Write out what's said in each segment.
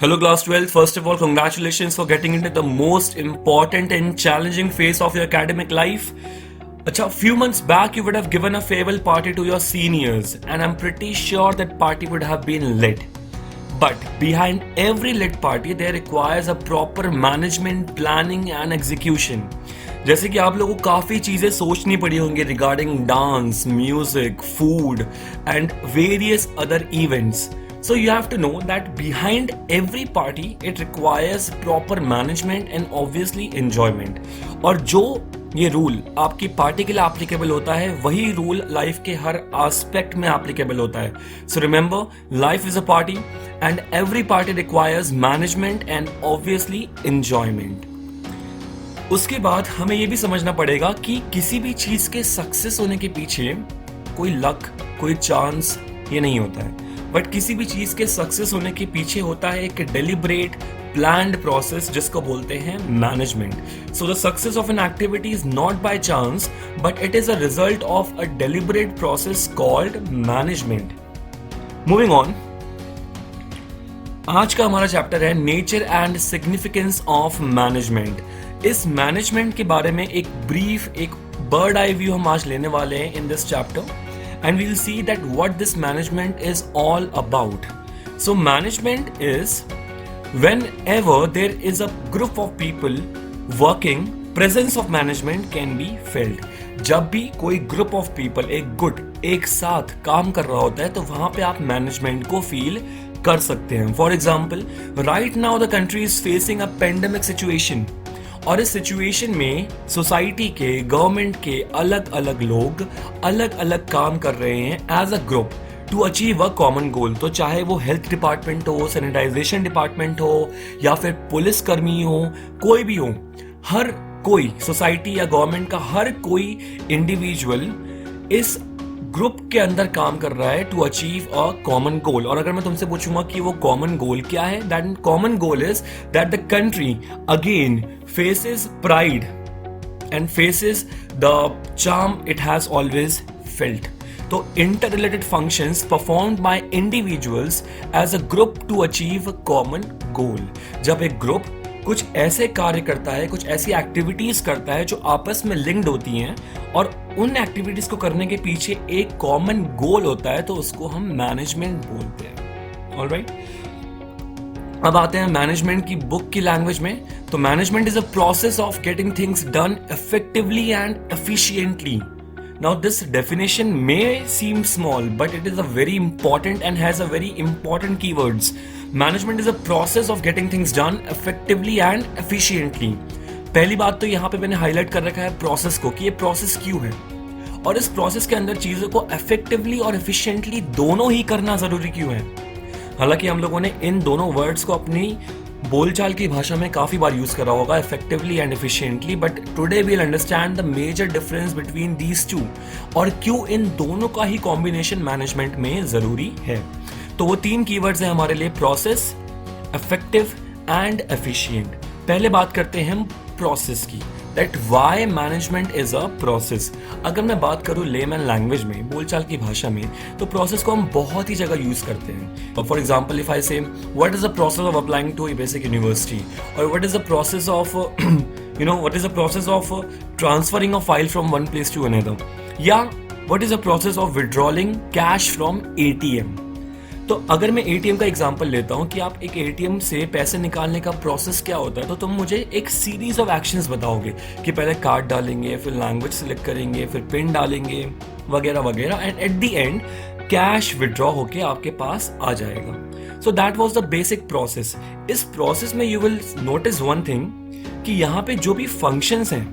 Hello, class 12. First of all, congratulations for getting into the most important and challenging phase of your academic life. A few months back, you would have given a farewell party to your seniors, and I'm pretty sure that party would have been lit. But behind every lit party, there requires a proper management, planning and execution. जैसे कि आप लोगों को काफ़ी चीज़ें सोचनी पड़ी होंगी regarding dance, music, food and various other events. So you have to know that behind every party it requires proper management and obviously enjoyment. और जो ये रूल आपकी पार्टी के लिए एप्लीकेबल होता है वही रूल लाइफ के हर एस्पेक्ट में एप्लीकेबल होता है. So remember, life is a party and every party requires management and obviously enjoyment. उसके बाद हमें ये भी समझना पड़ेगा कि किसी भी चीज के सक्सेस होने के पीछे कोई लक, कोई चांस ये नहीं होता है, बट किसी भी चीज के सक्सेस होने के पीछे होता है एक डेलिब्रेट प्लान्ड प्रोसेस जिसको बोलते हैं management. So the success of an activity is not by chance but it is a result of a deliberate process called management. Moving on, आज का हमारा चैप्टर है nature and significance of management. इस management के बारे में एक brief, एक बर्ड आई व्यू हम आज लेने वाले हैं in this chapter. And we'll see that what this management is all about. So management is whenever there is a group of people working, presence of management can be felt. जब भी कोई group of people, एक गुट एक साथ काम कर रहा होता है तो वहां पे आप मैनेजमेंट को फील कर सकते हैं. For example, right now the country is facing a pandemic situation और इस सिचुएशन में सोसाइटी के, गवर्नमेंट के अलग अलग लोग अलग अलग काम कर रहे हैं as a group to achieve a common goal. तो चाहे वो हेल्थ डिपार्टमेंट हो, सैनिटाइजेशन डिपार्टमेंट हो या फिर पुलिस कर्मी हो, कोई भी हो, हर कोई सोसाइटी या गवर्नमेंट का हर कोई इंडिविजुअल इस ग्रुप के अंदर काम कर रहा है to achieve a common goal. और अगर मैं तुमसे पूछूंगा कि वो कॉमन गोल क्या है, that common goal is that the country again faces pride and faces the charm it has always felt. तो interrelated functions performed by individuals as a group to achieve a common goal. जब एक group कुछ ऐसे कार्य करता है, कुछ ऐसी एक्टिविटीज करता है जो आपस में लिंक्ड होती हैं और उन एक्टिविटीज को करने के पीछे एक कॉमन गोल होता है तो उसको हम मैनेजमेंट बोलते हैं. ऑलराइट, अब आते हैं मैनेजमेंट की बुक की लैंग्वेज में. तो management is a process of getting things done effectively and efficiently. Now this definition may seem small but it is a very important and has a very important keywords. Management is a process of getting things done effectively and efficiently. पहली बात तो यहाँ पे मैंने highlight कर रखा है process को कि ये प्रोसेस क्यों है और इस प्रोसेस के अंदर चीजों को इफेक्टिवली और एफिशिएंटली दोनों ही करना जरूरी क्यों है. हालांकि हम लोगों ने इन दोनों वर्ड्स को अपनी बोलचाल की भाषा में काफी बार यूज करा होगा, effectively and efficiently, but today we will understand the major difference between these two और क्यों इन दोनों का ही कॉम्बिनेशन मैनेजमेंट में जरूरी है. तो वो तीन कीवर्ड्स हैं हमारे लिए, प्रोसेस, इफेक्टिव एंड एफिशिएंट. पहले बात करते हैं हम प्रोसेस की, that why management is a process. अगर मैं बात करूं लेमैन लैंग्वेज में, बोलचाल की भाषा में, तो प्रोसेस को हम बहुत ही जगह यूज करते हैं. For example, if I say what is the process of applying to a basic university, और what is the process of what is the process of transferring a file from one place to another, या what is the process of withdrawing cash from ATM. तो अगर मैं ATM का example लेता हूं कि आप एक एटीएम से पैसे निकालने का प्रोसेस क्या होता है, तो तुम मुझे एक सीरीज ऑफ एक्शंस बताओगे कि पहले कार्ड डालेंगे, फिर लैंग्वेज सिलेक्ट करेंगे, फिर पिन डालेंगे, वगैरह वगैरह, and at the end cash withdraw होके आपके पास आ जाएगा. So that was the basic process. इस प्रोसेस में you will notice one thing कि यहाँ पे जो भी फंक्शंस हैं,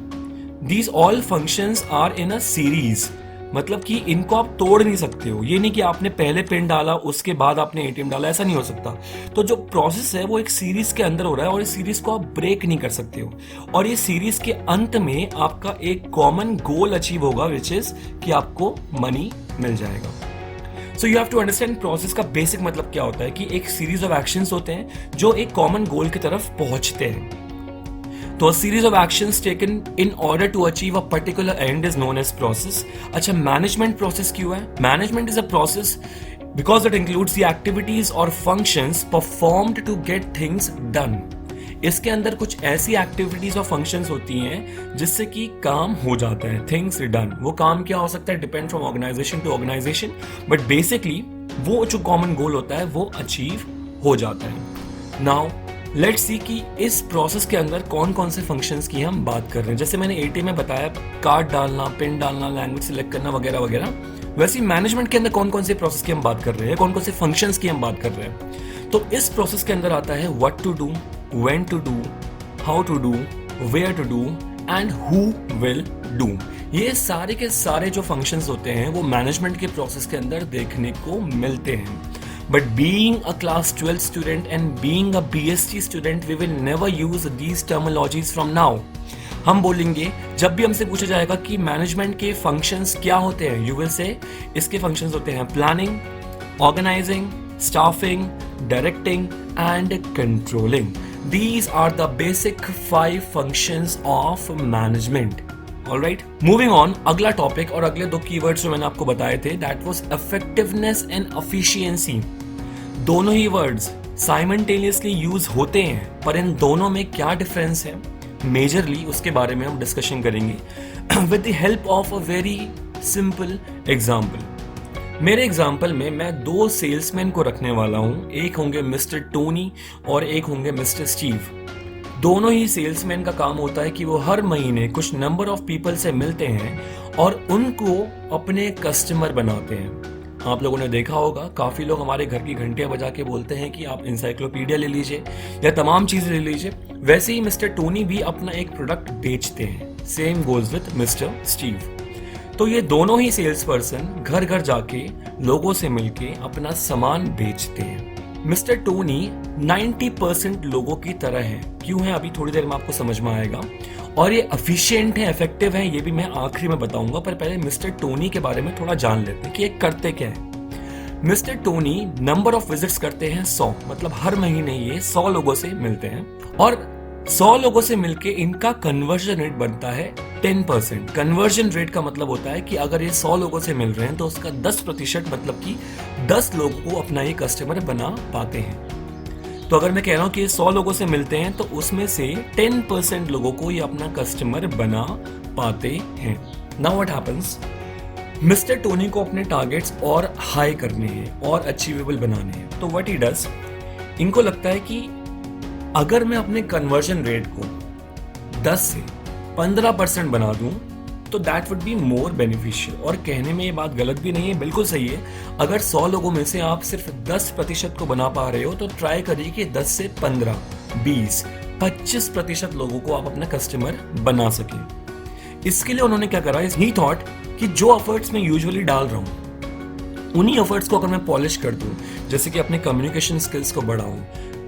these all functions are in a series. मतलब कि इनको आप तोड़ नहीं सकते हो. ये नहीं कि आपने पहले पिन डाला उसके बाद आपने एटीएम डाला, ऐसा नहीं हो सकता. तो जो प्रोसेस है वो एक सीरीज के अंदर हो रहा है और इस सीरीज को आप ब्रेक नहीं कर सकते हो. और ये सीरीज के अंत में आपका एक कॉमन गोल अचीव होगा, विच इज कि आपको मनी मिल जाएगा. So you have to understand process का बेसिक मतलब क्या होता है कि एक सीरीज ऑफ एक्शंस होते हैं जो एक कॉमन गोल की तरफ पहुंचते हैं. तो a series of actions taken in order to achieve a particular end is known as process. अच्छा, मैनेजमेंट प्रोसेस क्यों है? Management is a process because it includes the activities or functions performed to get things done. इसके अंदर कुछ ऐसी activities और functions होती हैं जिससे कि काम हो जाता है, थिंग्स डन। वो काम क्या हो सकता है, depend from organization to organization, but basically वो जो कॉमन गोल होता है वो अचीव हो जाता है। नाउ लेट्स सी कि इस प्रोसेस के अंदर कौन कौन से फंक्शंस की हम बात कर रहे हैं। जैसे मैंने एटी में बताया, कार्ड डालना, पिन डालना, लैंग्वेज सिलेक्ट करना वगैरह वगैरह, वैसे ही मैनेजमेंट के अंदर कौन कौन से प्रोसेस की हम बात कर रहे हैं, कौन कौन से फंक्शंस की हम बात कर रहे हैं। तो इस प्रोसेस के अंदर आता है what to do, when to do, how to do, where to do and who will do. ये सारे के सारे जो फंक्शंस होते हैं वो मैनेजमेंट के प्रोसेस के अंदर देखने को मिलते हैं। But being a class 12 student and being a BSc student, we will never use these terminologies from now. हम बोलेंगे, जब भी हमसे पूछा जाएगा कि मैनेजमेंट के फंक्शंस क्या होते हैं, यू विल से इसके फंक्शंस होते हैं planning, organizing, staffing, directing and controlling. These are the basic 5 functions of management. Alright, moving on, अगला टॉपिक और अगले 2 कीवर्ड्स जो मैंने आपको बताए थे, that was effectiveness and efficiency. दोनों ही वर्ड्स साइमल्टेनियसली यूज होते हैं, पर इन दोनों में क्या डिफरेंस है मेजरली उसके बारे में हम डिस्कशन करेंगे with the help of a very simple example. मेरे एग्जाम्पल में मैं 2 सेल्समैन को रखने वाला हूं, एक होंगे मिस्टर टोनी और एक होंगे मिस्टर स्टीव। दोनों ही सेल्समैन का काम होता है कि वो हर महीने कुछ नंबर ऑफ पीपल से मिलते हैं और उनको अपने कस्टमर बनाते हैं। आप लोगों ने देखा होगा, काफी लोग हमारे घर की घंटियां बजा के बोलते हैं कि आप इंसाइक्लोपीडिया ले लीजिए या तमाम चीजें ले लीजिए। वैसे ही मिस्टर टोनी भी अपना एक प्रोडक्ट बेचते हैं। Same goes with mister Steve. तो ये दोनों ही सेल्स पर्सन घर घर जाके लोगों से मिलके अपना सामान बेचते हैं। मिस्टर टोनी 90% लोगों की तरह है। क्यों है अभी थोड़ी देर में आपको समझ में आएगा, और ये एफिशिएंट है, इफेक्टिव है, ये भी मैं आखिरी में बताऊंगा। पर पहले मिस्टर टोनी के बारे में थोड़ा जान लेते हैं कि ये करते क्या है। Mister Tony number of visits करते हैं 100, मतलब हर महीने ये 100 लोगों से मिलते हैं और 100 लोगों से मिलके इनका कन्वर्जन रेट बनता है 10%। कन्वर्जन रेट का मतलब होता है कि अगर ये 100 लोगों से मिल रहे हैं तो उसका 10%, मतलब कि 10 लोगों को अपना ये कस्टमर बना पाते हैं। तो अगर मैं कह रहा हूं कि ये 100 लोगों से मिलते हैं तो उसमें से 10% लोगों को ये अपना कस्टमर बना पाते हैं। Now what happens, mister Tony को अपने टारगेट्स और हाई करने हैं और अचीवेबल बनाने हैं। तो व्हाट ही डज, इनको लगता है कि अगर मैं अपने कन्वर्जन रेट को 10 से 15% बना दूं तो that would be more beneficial. और कहने में ये बात गलत भी नहीं है, बिल्कुल सही है। अगर 100 लोगों में से आप सिर्फ 10% को बना पा रहे हो तो ट्राई करिए कि 10 से 15, 20, 25% लोगों को आप अपना कस्टमर बना सके। इसके लिए उन्होंने क्या करा, ही थॉट कि जो एफर्ट्स मैं यूजुअली डाल रहा हूं उन्हीं एफर्ट्स को अगर मैं पॉलिश कर दूं, जैसे कि अपने कम्युनिकेशन स्किल्स को बढ़ाऊं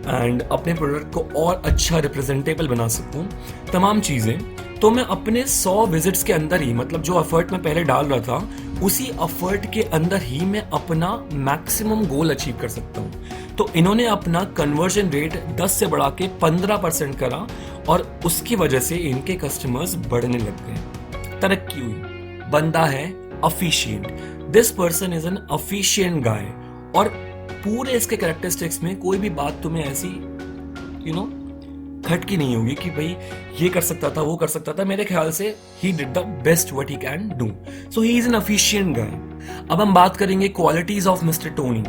एंड अपने प्रोडक्ट को और अच्छा रिप्रेजेंटेबल बना सकूं, तमाम चीजें, तो मैं अपने 100 विजिट्स के अंदर ही, मतलब जो एफर्ट मैं पहले डाल रहा था उसी एफर्ट के अंदर ही मैं अपना मैक्सिमम गोल अचीव कर सकता हूं। तो इन्होंने अपना कन्वर्जन रेट 10 से बढ़ा के 15% करा और उसकी वजह से इनके कस्टमर्स बढ़ने लग गए, तरक्की हुई। बंदा है efficient, this person is an efficient guy. और पूरे इसके कैरेक्टरिस्टिक्स में कोई भी बात तुम्हें ऐसी खटकी नहीं होगी कि भाई ये कर सकता था, वो कर सकता था। मेरे ख्याल से he did the best what he can do, so he is an efficient guy. अब हम बात करेंगे qualities of mister Tony.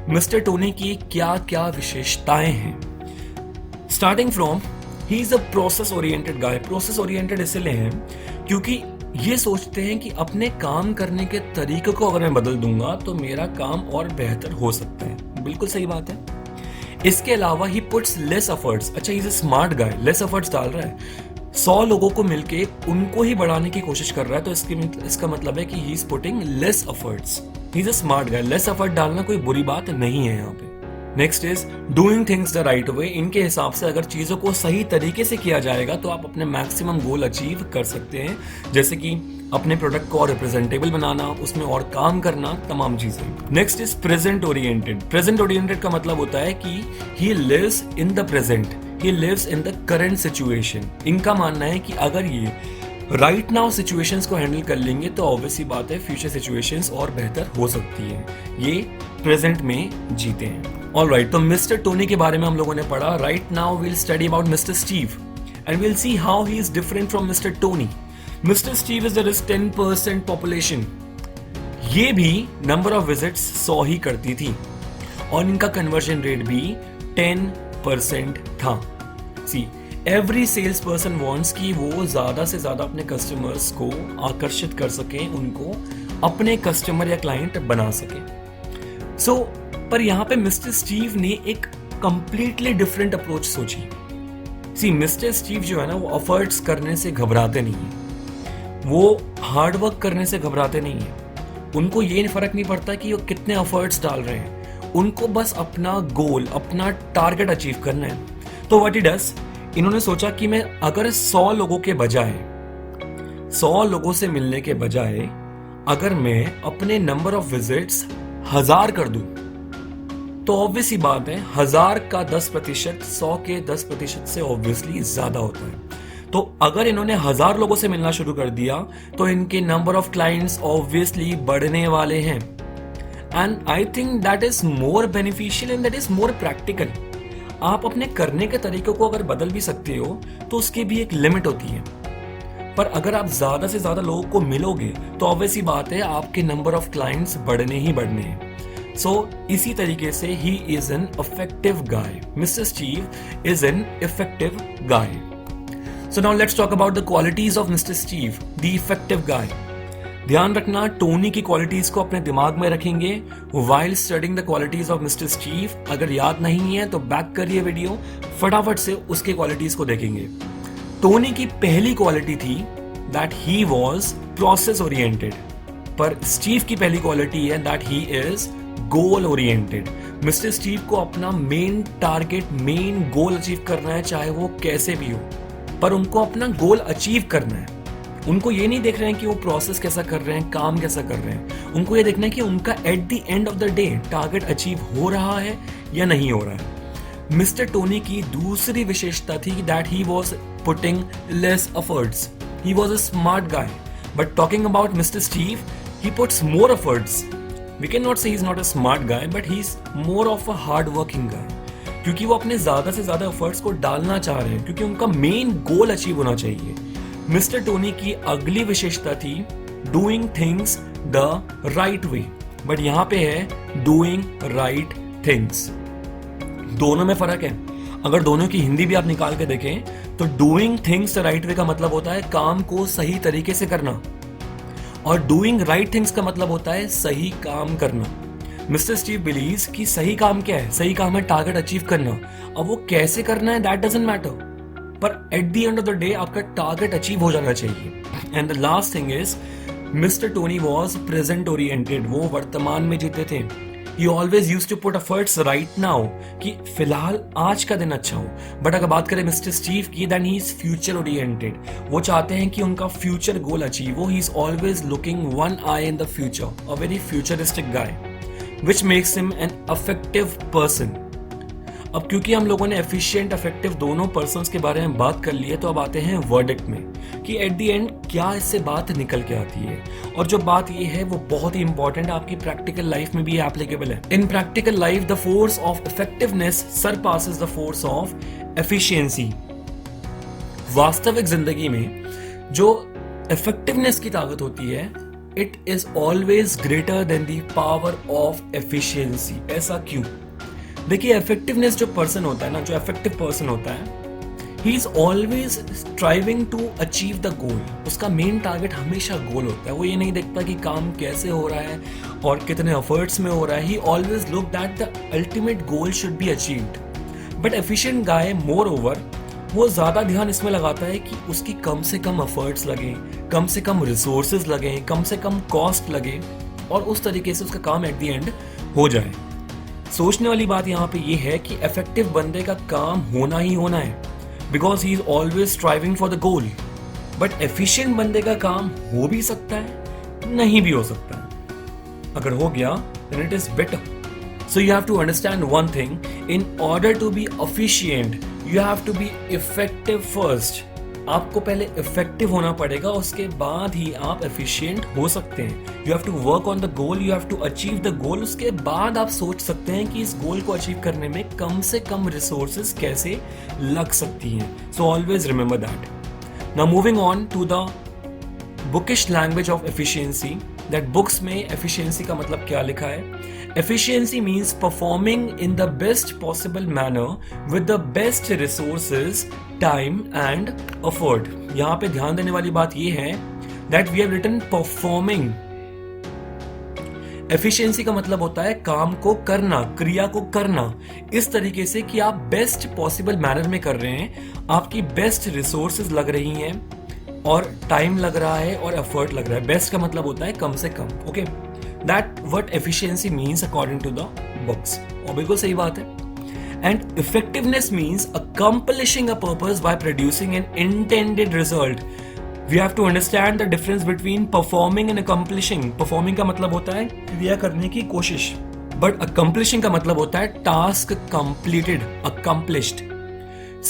Mister Tony की क्या क्या विशेषताएं हैं। Starting from, he is a process oriented guy. Process oriented इसलिए है क्योंकि ये सोचते हैं कि अपने काम करने के तरीके को अगर मैं बदल दूंगा तो मेरा काम और बेहतर हो सकता है। बिल्कुल सही बात है। इसके अलावा ही पुट्स लेस एफर्ट्स। अच्छा, he is a smart guy, less efforts डाल रहा है, 100 लोगों को मिलके उनको ही बढ़ाने की कोशिश कर रहा है, तो इसका मतलब है कि he is putting less efforts. He is a smart guy. Less effort डालना कोई बुरी बात नहीं है यहाँ पे। Next is doing things the right way. इनके हिसाब से अगर चीजों को सही तरीके से किया जाएगा तो आप अपने मैक्सिमम गोल अचीव कर सकते हैं, जैसे कि अपने प्रोडक्ट को और रिप्रेजेंटेबल बनाना, उसमें और काम करना, तमाम चीजें। Next is present oriented. Present oriented का मतलब होता है कि he lives in the present, he lives in the current situation. इनका मानना है कि अगर ये राइट नाउ सिचुएशंस को हैंडल कर लेंगे तो ऑब्वियसली बात है फ्यूचर सिचुएशंस और बेहतर हो सकती है। ये प्रेजेंट में जीते हैं। ऑलराइट, तो मिस्टर टोनी के बारे में हम लोगों ने पढ़ा। Right now we'll study about mister Steve and we'll see how he is different from mister Tony. Mister Steve is there is 10% population. ये भी नंबर ऑफ विजिट्स 100 ही करती थी और इनका कन्वर्जन रेट भी 10% था। सी, एवरी सेल्स पर्सन वॉन्ट्स कि वो ज्यादा से ज्यादा अपने कस्टमर्स को आकर्षित कर सके, उनको अपने कस्टमर या क्लाइंट बना सके। सो पर यहाँ पे मिस्टर स्टीव ने एक कंप्लीटली डिफरेंट अप्रोच सोची। सी, मिस्टर स्टीव जो है ना, वो एफर्ट्स करने से घबराते नहीं है, वो हार्डवर्क करने से घबराते नहीं है। उनको ये फर्क नहीं पड़ता कि वो कितने एफर्ट्स डाल रहे हैं, उनको बस अपना गोल, अपना टारगेट अचीव करना है। तो व्हाट ही डज, इन्होंने सोचा कि मैं अगर 100 लोगों के बजाय, 100 लोगों से मिलने के बजाय अगर मैं अपने नंबर ऑफ विजिट्स 1000 कर दूं, तो ऑब्वियस ही बात है 1000 का 10% 100 के 10% से ऑब्वियसली ज्यादा होता है। तो अगर इन्होंने 1000 लोगों से मिलना शुरू कर दिया तो इनके नंबर ऑफ क्लाइंट्स ऑब्वियसली बढ़ने वाले हैं। And I think that is more beneficial and that is more practical. आप अपने करने के तरीकों को अगर बदल भी सकते हो तो उसकी भी एक लिमिट होती है, पर अगर आप ज्यादा से ज्यादा लोगों को मिलोगे तो ऑब्वियस ही बात है आपके नंबर ऑफ क्लाइंट्स बढ़ने ही बढ़ने हैं। सो इसी तरीके से he is an effective guy. Mister Steve is an effective guy. So now let's talk about the qualities of mister Steve, the effective guy. ध्यान रखना, टोनी की क्वालिटीज को अपने दिमाग में रखेंगे while studying the qualities of mister Steve. अगर याद नहीं है तो बैक करिए वीडियो, फटाफट से उसके क्वालिटीज को देखेंगे। टोनी की पहली क्वालिटी थी that he was process oriented, पर स्टीव की पहली क्वालिटी है that he is goal oriented. Mister Steve को अपना main target, main goal achieve करना है, चाहे वो कैसे भी हो, पर उनको अपना गोल अचीव करना है। उनको ये नहीं देख रहे हैं कि वो प्रोसेस कैसा कर रहे हैं, काम कैसा कर रहे हैं, उनको ये देखना है कि उनका eight the end of the day target achieve हो रहा है या नहीं हो रहा है। मिस्टर टोनी की दूसरी विशेषता थी that he was putting less efforts. He was a smart guy, but talking about mister Steve, he puts more efforts. We can not say he is not a smart guy, but he is more of a hard working guy, क्योंकि वो अपने ज्यादा से ज्यादा efforts को डालना चाह रहे हैं, क्योंकि उनका मेन गोल अचीव होना चाहिए। मिस्टर टोनी की अगली विशेषता थी doing things the right way, but यहां पे है डूइंग राइट थिंग्स। दोनों में फर्क है। अगर दोनों की हिंदी भी आप निकाल के देखें तो doing things the right way का मतलब होता है काम को सही तरीके से करना, और डूइंग राइट थिंग्स का मतलब होता है सही काम करना। मिस्टर स्टीव बिलीव्स कि सही काम क्या है? सही काम है टारगेट अचीव करना। अब वो कैसे करना है दैट डजंट मैटर, पर eight the end of the day आपका टारगेट अचीव हो जाना चाहिए। And the last thing is mister Tony was present oriented. वो वर्तमान में जीते थे। He always used to put efforts right now कि फिलहाल आज का दिन अच्छा हो। बट अगर बात करें मिस्टर स्टीव की, then he is future oriented। वो चाहते हैं कि उनका फ्यूचर गोल अचीव हो। He is always looking one eye in the future, a very futuristic guy, which makes him an effective person। अब क्योंकि हम लोगों ने एफिशिएंट, इफेक्टिव दोनों पर्सन्स के बारे में बात कर ली है, तो अब आते हैं वर्डिक्ट में कि एट द एंड क्या इससे बात निकल के आती है। और जो बात ये है वो बहुत ही इंपॉर्टेंट, आपकी प्रैक्टिकल लाइफ में भी एप्लीकेबल है। इन practical life the force of effectiveness surpasses the force of efficiency. वास्तविक जिंदगी में जो इफेक्टिवनेस की ताकत होती है, it is always greater than the power of efficiency. ऐसा क्यों? देखिए, इफेक्टिवनेस जो पर्सन होता है ना, जो इफेक्टिव पर्सन होता है, he is always striving to achieve the goal. उसका मेन टारगेट हमेशा गोल होता है। वो ये नहीं देखता कि काम कैसे हो रहा है और कितने एफर्ट्स में हो रहा है। ही always look that the ultimate goal should be achieved. But efficient guy more over वो ज्यादा ध्यान इसमें लगाता है कि उसकी कम से कम एफर्ट्स लगे, कम से कम रिसोर्सेज लगे, कम से कम कॉस्ट लगे, और उस तरीके से उसका काम एट द एंड हो जाए। सोचने वाली बात यहाँ पे ये है कि इफेक्टिव बंदे का काम होना ही होना है, because he is always striving for the goal. But efficient बंदे का काम हो भी सकता है, नहीं भी हो सकता है। अगर हो गया then it is better. So you have to understand one thing, in order to be efficient you have to be effective first. आपको पहले इफेक्टिव होना पड़ेगा, उसके बाद ही आप एफिशिएंट हो सकते हैं। You have to work on the goal, you have to achieve the goal, उसके बाद आप सोच सकते हैं कि इस गोल को अचीव करने में कम से कम रिसोर्सेज कैसे लग सकती हैं। So always remember that. Now moving on to the bookish language of efficiency, that books में एफिशिएंसी का मतलब क्या लिखा है। Efficiency means performing in the best possible manner with the best resources, time and effort. यहाँ पे ध्यान देने वाली बात ये है that we have written performing. Efficiency का मतलब होता है काम को करना, क्रिया को करना इस तरीके से कि आप बेस्ट पॉसिबल मैनर में कर रहे हैं, आपकी बेस्ट रिसोर्सेज लग रही हैं और टाइम लग रहा है और एफर्ट लग रहा है। बेस्ट का मतलब होता है कम से कम। Okay, That what efficiency means according to the books. और बिल्कुल सही बात है। And effectiveness means accomplishing a purpose by producing an intended result. We have to understand the difference between performing and accomplishing. Performing का मतलब होता है क्रिया करने की कोशिश, but accomplishing का मतलब होता है task completed, accomplished.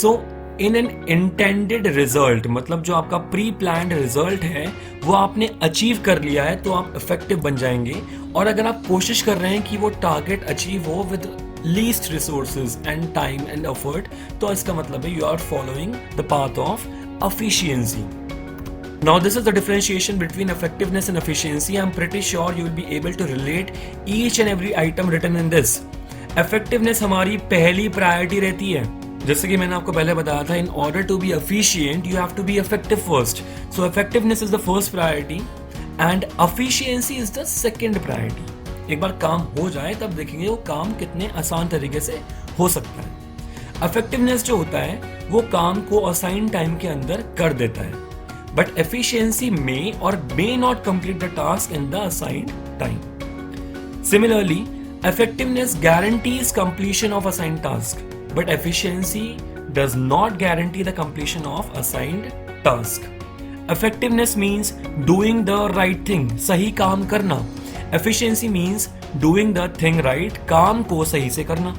So in an intended result मतलब जो आपका प्री प्लान्ड रिजल्ट है वो आपने अचीव कर लिया है तो आप इफेक्टिव बन जाएंगे। और अगर आप कोशिश कर रहे हैं कि वो टारगेट अचीव हो with least resources and time and effort, तो इसका मतलब है you are following the path of efficiency. Now this is the differentiation between effectiveness and efficiency. I'm pretty sure you will be able to relate each and every item written in this. Effectiveness हमारी पहली priority रहती है, जैसे कि मैंने आपको पहले बताया था, in order to be efficient you have to be effective first. So effectiveness is the first priority and efficiency is the second priority. एक बार काम हो जाए तब देखेंगे वो काम कितने आसान तरीके से हो सकता है। इफेक्टिवनेस जो होता है वो काम को असाइन टाइम के अंदर कर देता है, बट एफिशिएंसी मे और may not complete the task in the assigned time. Similarly effectiveness guarantees completion of assigned task, but efficiency does not guarantee the completion of assigned task. Effectiveness means doing the right thing, सही काम करना। Efficiency means doing the thing right, काम को सही से करना।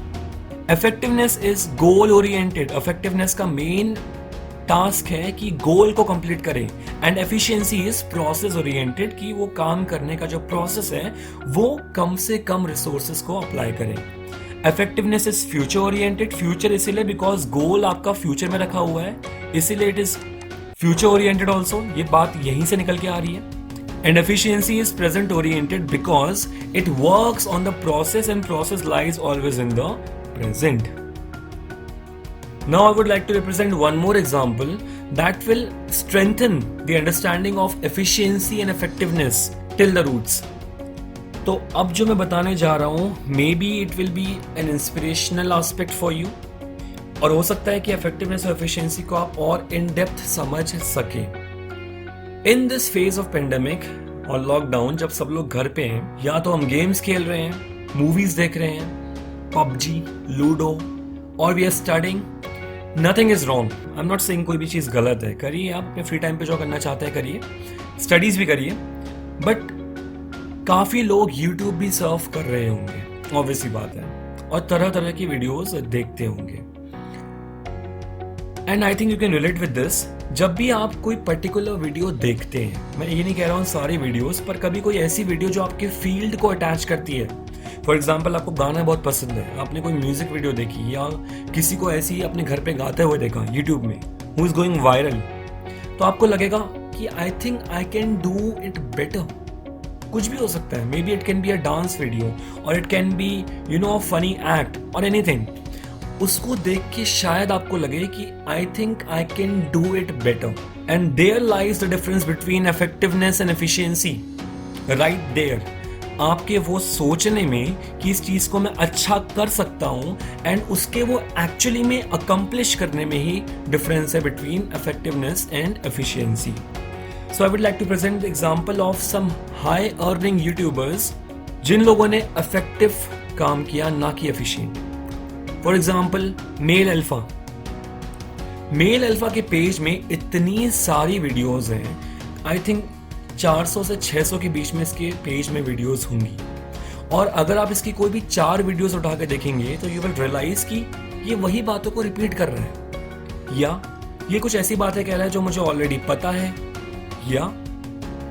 Effectiveness is goal oriented. Effectiveness का main task है कि गोल को कंप्लीट करें and efficiency is process oriented कि वो काम करने का जो प्रोसेस है वो कम से कम रिसोर्सेज को अप्लाई करें। Effectiveness is future oriented. Future इसीलिए बिकॉज गोल आपका फ्यूचर में रखा हुआ है, इसीलिए it is future oriented also. ये बात यहीं से निकल के आ रही है। And efficiency is present oriented because it works on the process and process lies always in the present. Now I would like to represent one more example that will strengthen the understanding of efficiency and effectiveness till the roots. तो अब जो मैं बताने जा रहा हूँ maybe it will be an inspirational aspect for you, और हो सकता है कि effectiveness और efficiency को आप और in depth समझ सकें। In this phase of pandemic और लॉकडाउन, जब सब लोग घर पे हैं, या तो हम गेम्स खेल रहे हैं, मूवीज देख रहे हैं, पबजी, लूडो, और we are studying, nothing is wrong. I am not saying कोई भी चीज़ गलत है, करिए आप अपने फ्री टाइम पे जो करना चाहते हैं करिए, स्टडीज भी करिए, बट काफ़ी लोग यूट्यूब भी सर्व कर रहे होंगे, ऑब्वियसली बात है, और तरह तरह की वीडियोस देखते होंगे। And I think you can relate with this. जब भी आप कोई पर्टिकुलर वीडियो देखते हैं, मैं ये नहीं कह रहा हूँ सारी वीडियोस, पर कभी कोई ऐसी वीडियो जो आपके फील्ड को अटैच करती है। फॉर एग्जाम्पल, आपको गाना बहुत पसंद है, आपने कोई म्यूजिक वीडियो देखी या किसी को ऐसे ही अपने घर पे गाते हुए देखा यूट्यूब में, हु इज गोइंग वायरल, तो आपको लगेगा कि I think I can do it better. कुछ भी हो सकता है, maybe it can be a dance video और it can be you know funny act और एनीथिंग। उसको देख के शायद आपको लगे कि I think I can do it better, and there lies the difference between effectiveness and efficiency. Right there, आपके वो सोचने में कि इस चीज को मैं अच्छा कर सकता हूं एंड उसके वो एक्चुअली में अकम्प्लिश करने में ही डिफरेंस है between effectiveness and efficiency. So I would like to present the example of some high earning youtubers जिन लोगों ने इफेक्टिव काम किया, ना कि efficient. For example, male alpha. Male alpha के पेज में इतनी सारी वीडियोज हैं, आई थिंक 400 से 600 के बीच में इसके पेज में वीडियोस होंगी, और अगर आप इसकी कोई भी 4 वीडियोस उठा के देखेंगे तो यू विल रियलाइज कि ये वही बातों को रिपीट कर रहा है, या ये कुछ ऐसी बातें कह रहा है जो मुझे ऑलरेडी पता है, या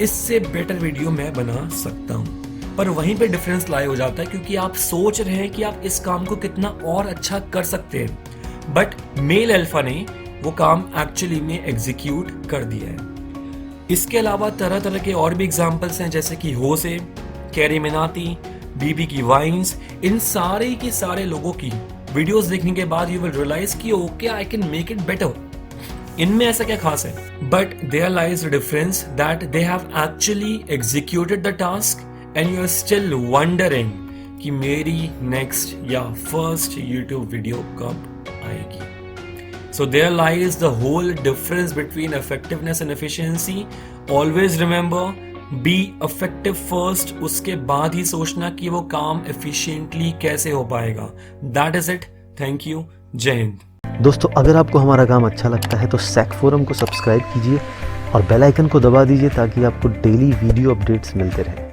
इससे बेटर वीडियो मैं बना सकता हूँ। पर वहीं पे डिफरेंस लाई हो जाता है, क्योंकि आप सोच रहे हैं कि आप इस काम को कितना और अच्छा कर सकते हैं, बट मेल अल्फा ने वो काम एक्चुअली में एग्जीक्यूट कर दिया है। इसके अलावा तरह तरह के और भी एग्जाम्पल्स हैं, जैसे कि होसे, कैरी मिनाती, बीबी की वाइन्स। इन सारे के सारे लोगों की वीडियोस देखने के बाद यू विल रियलाइज कि okay, I can make it better. इनमें ऐसा क्या खास है? But there lies the difference that they have actually executed the task and you are still wondering कि मेरी नेक्स्ट या फर्स्ट यूट्यूब वीडियो कब आएगी। So there lies the whole difference between effectiveness and efficiency. Always remember, be effective first. उसके बाद ही सोचना कि वो काम efficiently कैसे हो पाएगा। That is it. Thank you. जय हिंद। दोस्तों, अगर आपको हमारा काम अच्छा लगता है तो सैक फोरम को सब्सक्राइब कीजिए और बेल आइकन को दबा दीजिए ताकि आपको डेली वीडियो अपडेट्स मिलते रहें।